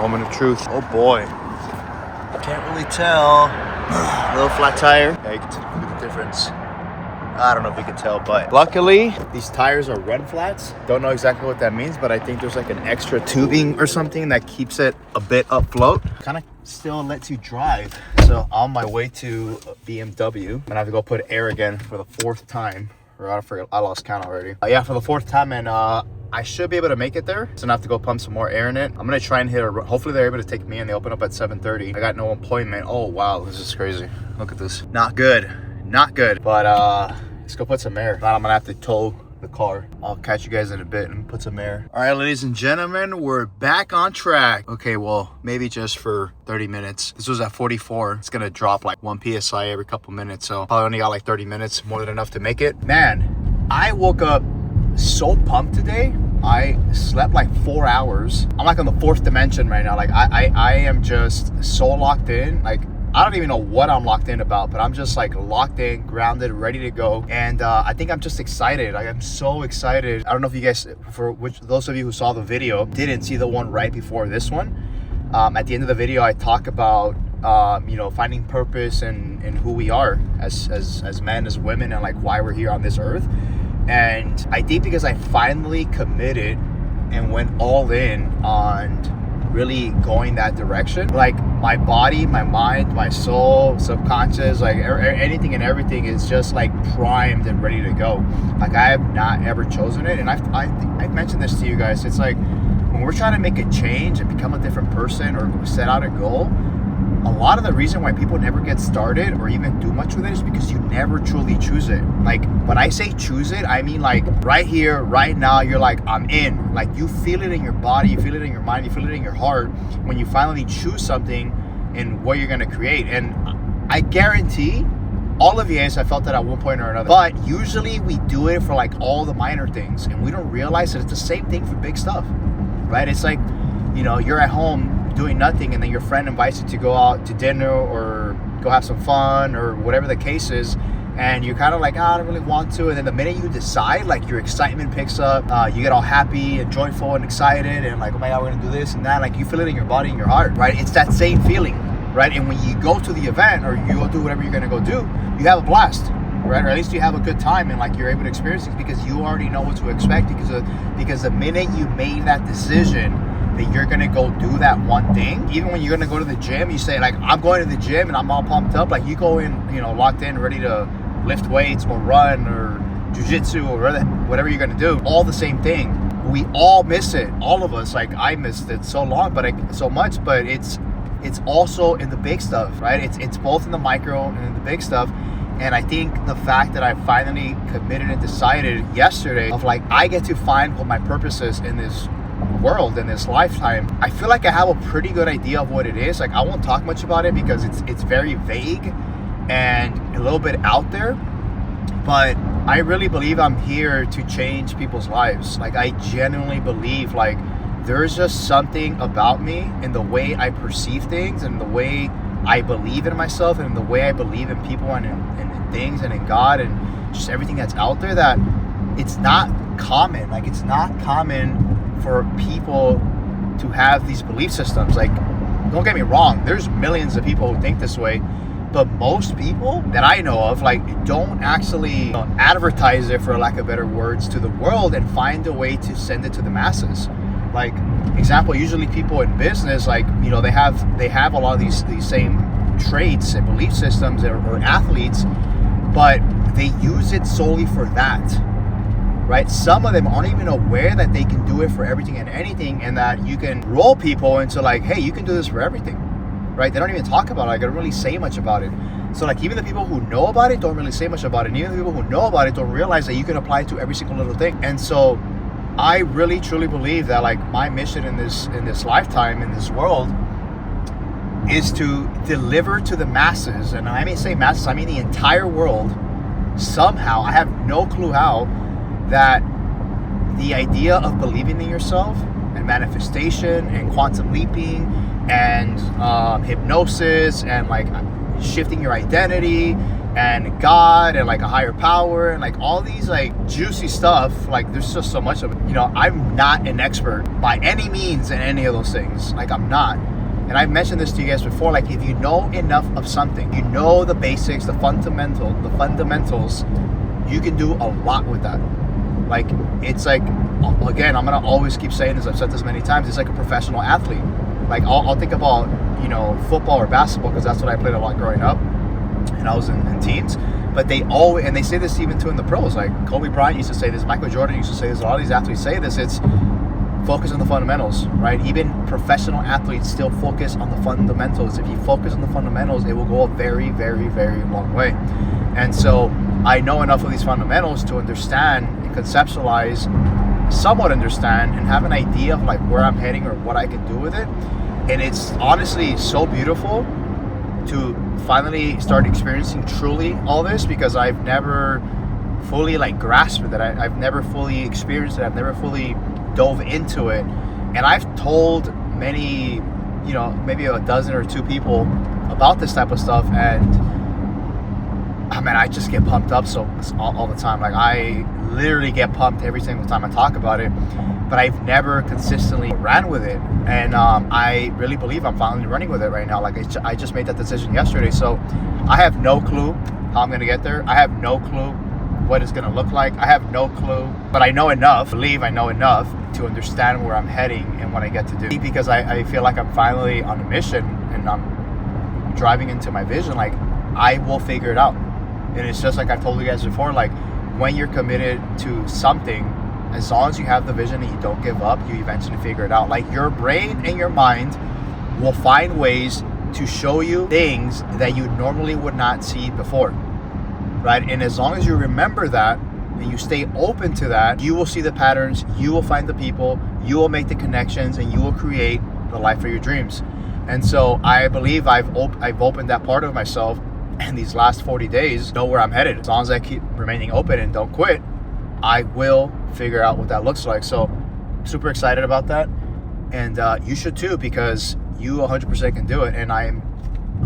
Moment of truth. Oh boy. Can't really tell. Little flat tire. Yeah, you can see the difference. I don't know if you can tell, but luckily these tires are run flats. Don't know exactly what that means, but I think there's like an extra tubing or something that keeps it a bit afloat. Kind of still lets you drive. So on my way to BMW, I'm gonna have to go put air again for the 4th time. Or I forget, I lost count already. Yeah, for the 4th time, and I should be able to make it there. So I have to go pump some more air in it. I'm gonna try and hit hopefully they're able to take me in. They open up at 7:30. I got no employment. Oh wow, this is crazy. Look at this. Not good, not good. But let's go put some air. If not, I'm gonna have to tow the car. I'll catch you guys in a bit and put some air. All right, ladies and gentlemen, we're back on track. Okay, well, maybe just for 30 minutes. This was at 44. It's gonna drop like 1 PSI every couple minutes. So probably only got like 30 minutes, more than enough to make it. Man, I woke up so pumped today. I slept like 4 hours. I'm like on the 4th dimension right now. Like I am just so locked in. Like I don't even know what I'm locked in about, but I'm just like locked in, grounded, ready to go. And I think I'm just excited. Like I'm so excited. I don't know if you guys, those of you who saw the video, didn't see the one right before this one. At the end of the video, I talk about finding purpose and who we are as men, as women, and like why we're here on this earth. And I think because I finally committed and went all in on really going that direction, like my body, my mind, my soul, subconscious, like anything and everything is just like primed and ready to go. Like I have not ever chosen it. And I've mentioned this to you guys. It's like when we're trying to make a change and become a different person or set out a goal, a lot of the reason why people never get started or even do much with it is because you never truly choose it. Like when I say choose it, I mean like right here, right now, you're like, I'm in. Like you feel it in your body, you feel it in your mind, you feel it in your heart when you finally choose something and what you're gonna create. And I guarantee all of you guys have felt that at one point or another. But usually we do it for like all the minor things and we don't realize that it's the same thing for big stuff, right? It's like, you're at home doing nothing and then your friend invites you to go out to dinner or go have some fun or whatever the case is, and you're kind of like, I don't really want to, and then the minute you decide, like your excitement picks up, you get all happy and joyful and excited and like, oh my God, we're gonna do this and that. Like you feel it in your body and your heart, right? It's that same feeling, right? And when you go to the event or you go do whatever you're gonna go do, you have a blast, right? Or at least you have a good time and like you're able to experience things because you already know what to expect, because the minute you made that decision that you're gonna go do that one thing. Even when you're gonna go to the gym, you say like, I'm going to the gym and I'm all pumped up. Like you go in, locked in, ready to lift weights or run or jujitsu or whatever you're gonna do. All the same thing. We all miss it. All of us. Like I missed it so long, but it's also in the big stuff, right? It's both in the micro and in the big stuff. And I think the fact that I finally committed and decided yesterday of like, I get to find what my purpose is in this world, in this lifetime. I feel like I have a pretty good idea of what it is. Like I won't talk much about it because it's very vague and a little bit out there, but I really believe I'm here to change people's lives. Like I genuinely believe like there's just something about me in the way I perceive things and the way I believe in myself and the way I believe in people and in things and in God and just everything that's out there that it's not common. Like it's not common for people to have these belief systems. Like, don't get me wrong, there's millions of people who think this way, but most people that I know of like don't actually advertise it, for lack of better words, to the world and find a way to send it to the masses. Like example, usually people in business, like they have a lot of these same traits and belief systems or athletes, but they use it solely for that. Right? Some of them aren't even aware that they can do it for everything and anything, and that you can roll people into like, hey, you can do this for everything, right? They don't even talk about it. Like, they don't really say much about it. So like even the people who know about it don't really say much about it. And even the people who know about it don't realize that you can apply it to every single little thing. And so I really truly believe that like my mission in this lifetime, in this world, is to deliver to the masses. And I may say masses, I mean the entire world. Somehow, I have no clue how, that the idea of believing in yourself and manifestation and quantum leaping and hypnosis and like shifting your identity and God and like a higher power and like all these like juicy stuff. Like there's just so much of it. You know, I'm not an expert by any means in any of those things. Like I'm not. And I've mentioned this to you guys before. Like if you know enough of something, you know the basics, the fundamentals, you can do a lot with that. Like it's like, again, I'm gonna always keep saying this. I've said this many times. It's like a professional athlete. Like I'll think about, you know, football or basketball because that's what I played a lot growing up, and I was in teams. But they always, and they say this even too in the pros. Like Kobe Bryant used to say this, Michael Jordan used to say this. A lot of these athletes say this. It's focus on the fundamentals, right? Even professional athletes still focus on the fundamentals. If you focus on the fundamentals, it will go a very, very, very long way. And so I know enough of these fundamentals to understand and conceptualize, somewhat understand, and have an idea of like where I'm heading or what I can do with it. And it's honestly so beautiful to finally start experiencing truly all this, because I've never fully like grasped it. I've never fully experienced it. I've never fully dove into it. And I've told many, you know, maybe a dozen or two people about this type of stuff, and I mean, I just get pumped up so all the time. Like I literally get pumped every single time I talk about it, but I've never consistently ran with it. And I really believe I'm finally running with it right now. Like I just made that decision yesterday. So I have no clue how I'm going to get there. I have no clue what it's going to look like. I have no clue, but I know enough, I know enough to understand where I'm heading and what I get to do, because I feel like I'm finally on a mission and I'm driving into my vision. Like I will figure it out. And it's just like I've told you guys before, like when you're committed to something, as long as you have the vision and you don't give up, you eventually figure it out. Like your brain and your mind will find ways to show you things that you normally would not see before, right? And as long as you remember that and you stay open to that, you will see the patterns, you will find the people, you will make the connections, and you will create the life of your dreams. And so I believe I've opened that part of myself. And these last 40 days, know where I'm headed. As long as I keep remaining open and don't quit, I will figure out what that looks like. So super excited about that. And you should too, because you 100% can do it. And I'm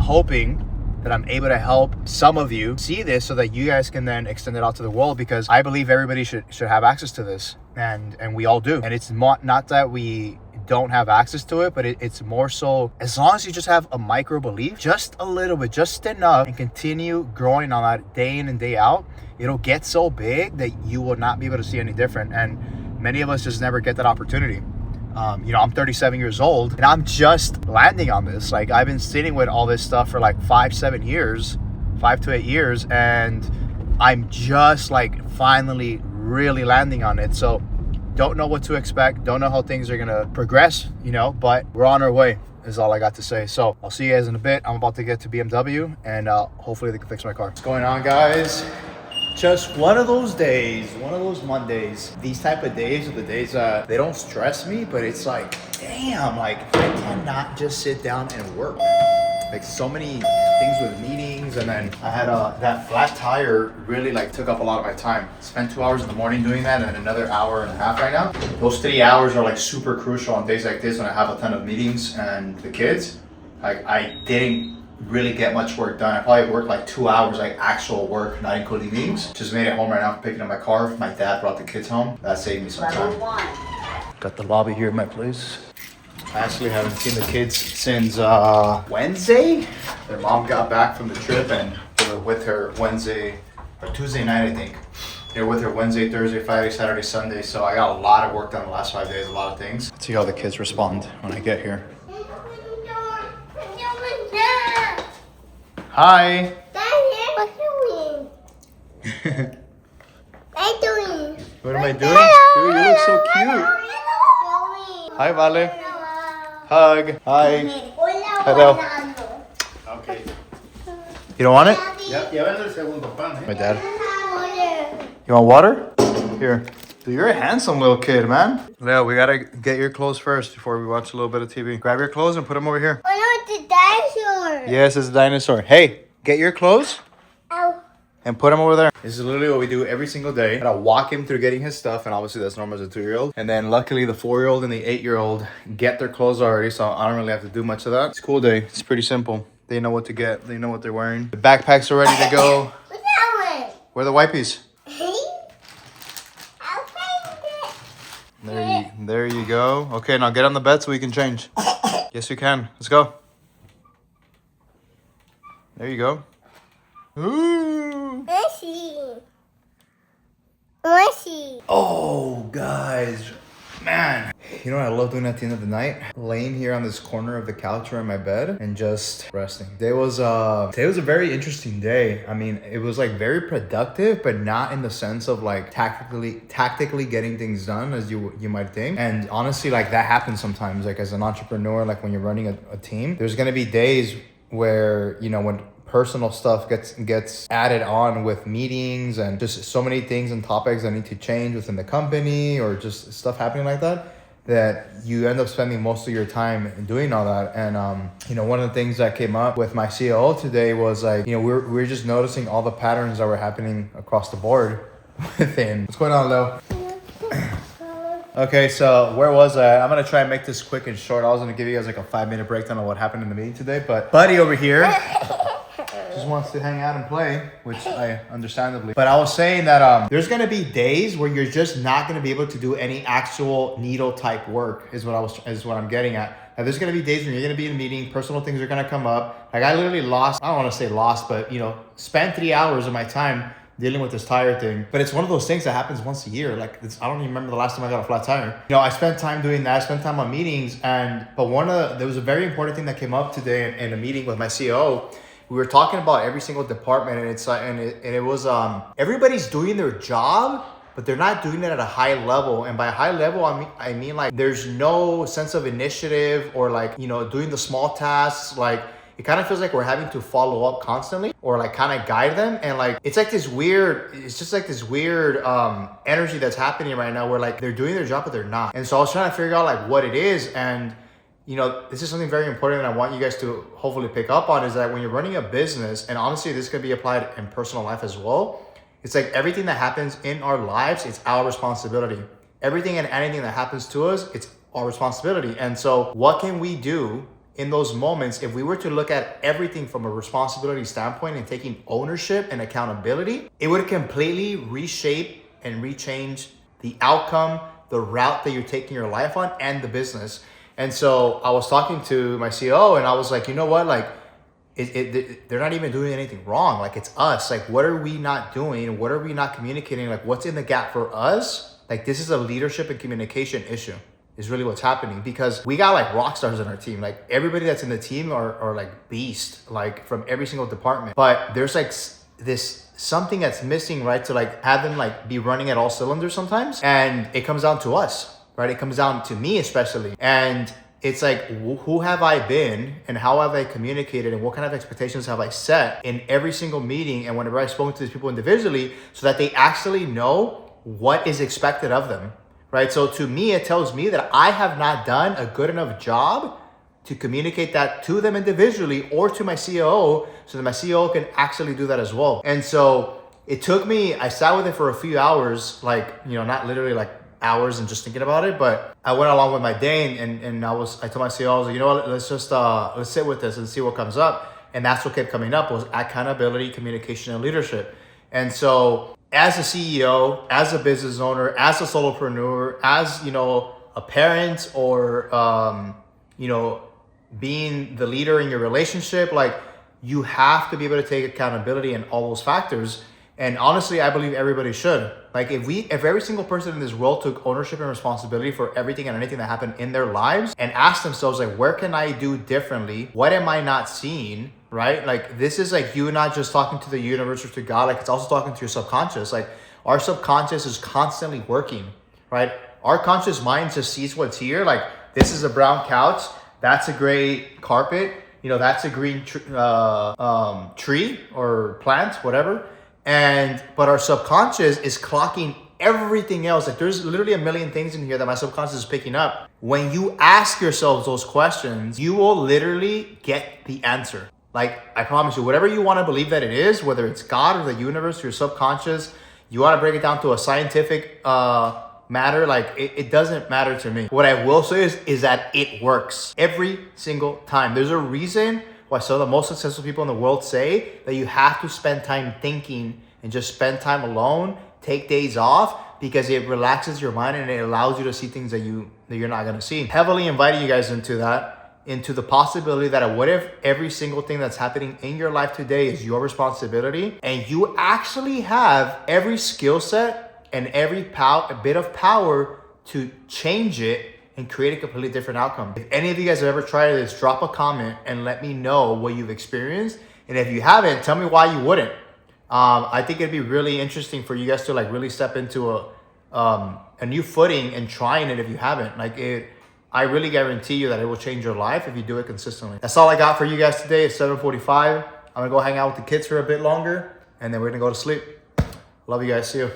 hoping that I'm able to help some of you see this so that you guys can then extend it out to the world, because I believe everybody should have access to this. And we all do. And it's not that we don't have access to it, but it's more so as long as you just have a micro belief, just a little bit, just enough, and continue growing on that day in and day out, it'll get so big that you will not be able to see any different. And many of us just never get that opportunity. You know, I'm 37 years old and I'm just landing on this. Like I've been sitting with all this stuff for like 5 to 8 years, and I'm just like finally really landing on it. So don't know what to expect, don't know how things are gonna progress, you know, but we're on our way is all I got to say. So I'll see you guys in a bit. I'm about to get to BMW and hopefully they can fix my car. What's going on, guys? Just one of those days, one of those Mondays. These type of days are the days they don't stress me, but it's like, damn, like I cannot just sit down and work. Like so many things with meetings, and then I had that flat tire really like took up a lot of my time. Spent 2 hours in the morning doing that and another hour and a half right now. Those 3 hours are like super crucial on days like this when I have a ton of meetings and the kids. Like I didn't really get much work done. I probably worked like 2 hours, like actual work, not including meetings. Just made it home right now, picking up my car. My dad brought the kids home. That saved me some time. Got the lobby here at my place. I actually haven't seen the kids since Wednesday. Their mom got back from the trip and they were with her Wednesday or Tuesday night, I think. They were with her Wednesday, Thursday, Friday, Saturday, Sunday. So I got a lot of work done the last 5 days, a lot of things. Let's see how the kids respond when I get here. Hi. Daddy, what are you doing? What am I doing? Dude, you look so cute. Hi, Vale. Hug. Hi. Hello. Okay. You don't want it? My dad. You want water? Here. Dude, you're a handsome little kid, man. Leo, we gotta get your clothes first before we watch a little bit of TV. Grab your clothes and put them over here. Oh no, it's a dinosaur. Yes, it's a dinosaur. Hey, get your clothes. Ow. And put him over there. This is literally what we do every single day. I gotta walk him through getting his stuff, and obviously that's normal as a 2-year-old. And then luckily the 4-year-old and the 8-year-old get their clothes already, so I don't really have to do much of that. It's a cool day. It's pretty simple. They know what to get. They know what they're wearing. The backpacks are ready to go. What's that one? Where are the wipes? I'll find it. There you go. Okay, now get on the bed so we can change. Yes, you can. Let's go. There you go. Ooh. Mushy. Oh, guys. Man. You know what I love doing at the end of the night? Laying here on this corner of the couch or in my bed and just resting. Today was a very interesting day. I mean, it was like very productive, but not in the sense of like tactically getting things done as you might think. And honestly, like that happens sometimes. Like as an entrepreneur, like when you're running a team, there's gonna be days where, you know, when personal stuff gets added on with meetings and just so many things and topics that need to change within the company or just stuff happening like that you end up spending most of your time doing all that. And you know, one of the things that came up with my COO today was like, you know, we're just noticing all the patterns that were happening across the board within. What's going on, Lil? Okay, so where was I? I'm gonna try and make this quick and short. I was gonna give you guys like a 5-minute breakdown of what happened in the meeting today, but Buddy over here just wants to hang out and play, which I understandably. But I was saying that there's gonna be days where you're just not gonna be able to do any actual needle type work. Is what I'm getting at. Now, there's gonna be days when you're gonna be in a meeting, personal things are gonna come up. Like I literally lost. I don't want to say lost, but you know, spent 3 hours of my time dealing with this tire thing. But it's one of those things that happens once a year. Like I don't even remember the last time I got a flat tire. You know, I spent time doing that. I spent time on meetings, but there was a very important thing that came up today in a meeting with my CEO. We were talking about every single department, and it was everybody's doing their job, but they're not doing it at a high level. And by high level, I mean like there's no sense of initiative or like, you know, doing the small tasks. Like it kind of feels like we're having to follow up constantly or like kind of guide them. And like it's just like this weird energy that's happening right now where like they're doing their job, but they're not. And so I was trying to figure out like what it is. And you know, this is something very important that I want you guys to hopefully pick up on, is that when you're running a business, and honestly, this could be applied in personal life as well. It's like everything that happens in our lives, it's our responsibility. Everything and anything that happens to us, it's our responsibility. And so what can we do in those moments if we were to look at everything from a responsibility standpoint and taking ownership and accountability? It would completely reshape and rechange the outcome, the route that you're taking your life on, and the business. And so I was talking to my CEO and I was like, you know what? Like, they're not even doing anything wrong. Like, it's us. Like, what are we not doing? What are we not communicating? Like, what's in the gap for us? Like, this is a leadership and communication issue is really what's happening, because we got like rock stars in our team. Like everybody that's in the team are like beasts, like from every single department. But there's like this something that's missing, right? To like have them like be running at all cylinders sometimes. And it comes down to us. Right? It comes down to me especially. And it's like, who have I been and how have I communicated and what kind of expectations have I set in every single meeting and whenever I've spoken to these people individually, so that they actually know what is expected of them, right? So to me, it tells me that I have not done a good enough job to communicate that to them individually or to my COO, so that my COO can actually do that as well. And so it took me, I sat with it for a few hours, like, you know, not literally like hours and just thinking about it, but I went along with my day and I told my CEO, I was like, you know what, let's sit with this and see what comes up. And that's what kept coming up, was accountability, communication, and leadership. And so as a CEO, as a business owner, as a solopreneur, as, you know, a parent, or you know, being the leader in your relationship, like you have to be able to take accountability in all those factors. And honestly, I believe everybody should. Like if every single person in this world took ownership and responsibility for everything and anything that happened in their lives and asked themselves, like, where can I do differently? What am I not seeing? Right? Like this is like you not just talking to the universe or to God, like it's also talking to your subconscious. Like our subconscious is constantly working, right? Our conscious mind just sees what's here. Like this is a brown couch. That's a gray carpet. You know, that's a green tree or plant, whatever. But our subconscious is clocking everything else. Like there's literally a million things in here that my subconscious is picking up. When you ask yourselves those questions, you will literally get the answer. Like I promise you, whatever you want to believe that it is, whether it's God or the universe, or your subconscious, you want to break it down to a scientific matter, like it doesn't matter to me. What I will say is that it works every single time. There's a reason why some of the most successful people in the world say that you have to spend time thinking and just spend time alone, take days off, because it relaxes your mind and it allows you to see things that you're not gonna see. Heavily inviting you guys into that, into the possibility that what if every single thing that's happening in your life today is your responsibility, and you actually have every skill set and every bit of power to change it and create a completely different outcome. If any of you guys have ever tried this, drop a comment and let me know what you've experienced. And if you haven't, tell me why you wouldn't. I think it'd be really interesting for you guys to like really step into a new footing and trying it if you haven't. I really guarantee you that it will change your life if you do it consistently. That's all I got for you guys today. It's 7:45. I'm gonna go hang out with the kids for a bit longer, and then we're gonna go to sleep. Love you guys. See you.